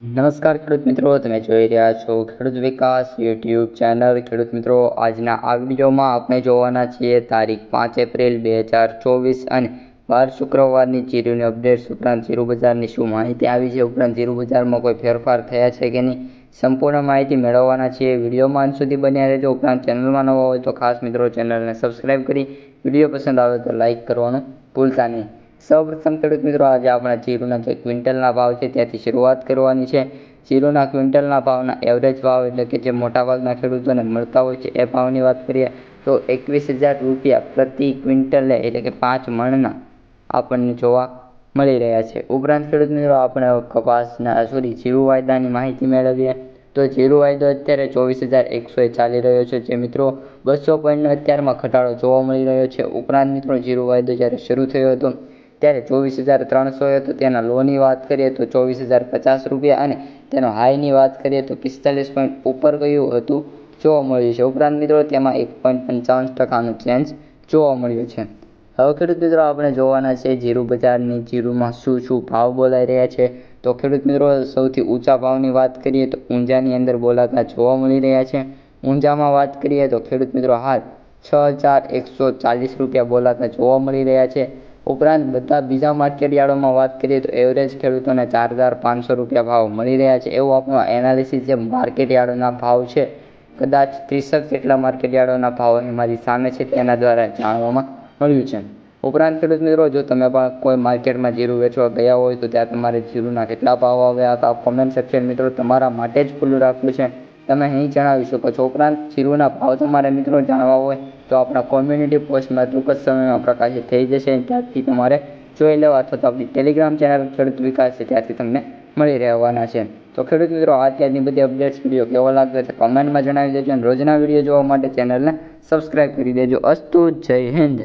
નમસ્કાર ખેડૂત મિત્રો, તમે જોઈ રહ્યા છો ખેડૂત વિકાસ યુટ્યુબ ચેનલ. ખેડૂત મિત્રો, આજના આ વિડીયોમાં આપણે જોવાના છીએ તારીખ 5 એપ્રિલ 2024 અને વાર શુક્રવારની જીરુની અપડેટ્સ ઉપરાંત જીરુ બજારની શું માહિતી આવી છે, ઉપરાંત જીરુ બજારમાં કોઈ ફેરફાર થયા છે કે નહીં, સંપૂર્ણ માહિતી મેળવવાના છીએ. વિડીયોમાં અંત સુધી બન્યા રહેજો. ઉપરાંત ચેનલમાં નવા હોય તો ખાસ મિત્રો ચેનલને સબસ્ક્રાઈબ કરી વિડીયો પસંદ આવે તો લાઇક કરવાનું ભૂલતા નહીં. સૌપ્રથમ ખેડૂત મિત્રો, આજે આપણા જીરુના જે ક્વિન્ટલના ભાવ છે ત્યાંથી શરૂઆત કરવાની છે. જીરુના ક્વિન્ટલના ભાવના એવરેજ ભાવ એટલે કે જે મોટાભાગના ખેડૂતોને મળતા હોય છે એ ભાવની વાત કરીએ તો 21,000 રૂપિયા પ્રતિ ક્વિન્ટલે એટલે કે 5 મણના આપણને જોવા મળી રહ્યા છે. ઉપરાંત ખેડૂત મિત્રો, આપણે કપાસના જીરુ વાયદાની માહિતી મેળવીએ તો જીરુ વાયદો અત્યારે 24,100 ચાલી રહ્યો છે. જે મિત્રો 200 પોઈન્ટનો અત્યારમાં ઘટાડો જોવા મળી રહ્યો છે. ઉપરાંત મિત્રો, જીરુ વાયદો જ્યારે શરૂ થયો હતો ત્યારે 24,300 હતો. તેના લોની વાત કરીએ તો 24,050 રૂપિયા અને તેનો હાઈની વાત કરીએ તો 45 પોઈન્ટ ઉપર ગયું હતું જોવા મળ્યું છે. ઉપરાંત મિત્રો, તેમાં 1.55% ચેન્જ જોવા મળ્યો છે. હવે ખેડૂત મિત્રો, આપણે જોવાના છે જીરુ બજારની જીરુમાં શું ભાવ બોલાઈ રહ્યા છે. તો ખેડૂત મિત્રો, સૌથી ઊંચા ભાવની વાત કરીએ તો ઊંઝાની અંદર બોલાતા જોવા મળી રહ્યા છે. ઊંઝામાં વાત કરીએ તો ખેડૂત મિત્રો હાલ 6,140 રૂપિયા બોલાતા જોવા મળી રહ્યા છે. ઉપરાંત બધા બીજા માર્કેટ યાર્ડોમાં વાત કરીએ તો એવરેજ ખેડૂતોને 4,500 રૂપિયા ભાવ મળી રહ્યા છે. એવું આપણું એનાલિસિસ જે માર્કેટ યાર્ડોના ભાવ છે, કદાચ 30 જેટલા માર્કેટ યાર્ડોના ભાવ મારી સામે છે તેના દ્વારા જાણવામાં મળ્યું છે. ઉપરાંત ખેડૂત મિત્રો, જો તમે પણ કોઈ માર્કેટમાં જીરુ વેચવા ગયા હોય તો ત્યાં તમારે જીરુના કેટલા ભાવ આવ્યા હતા, કોમેન્ટ સેક્શન મિત્રો તમારા માટે જ ખુલ્લું રાખ્યું છે, તમે અહીં જણાવી શકો છો. ઉપરાંત જીરુના ભાવ તમારે મિત્રો જાણવા હોય તો આપણા કોમ્યુનિટી પોસ્ટમાં ટૂંક જ સમયમાં પ્રકાશિત થઈ જશે. ત્યાંથી તમારે જોઈ લેવા અથવા તો આપણી ટેલિગ્રામ ચેનલ ખેડૂત વિકાસ છે ત્યાંથી તમને મળી રહેવાના છે. તો ખેડૂત મિત્રો, અત્યારની બધી અપડેટ્સ વિડીયો કેવો લાગ્યો છે કમેન્ટમાં જણાવી દેજો અને રોજના વિડીયો જોવા માટે ચેનલને સબસ્ક્રાઈબ કરી દેજો. અસ્તુ, જય હિન્દ.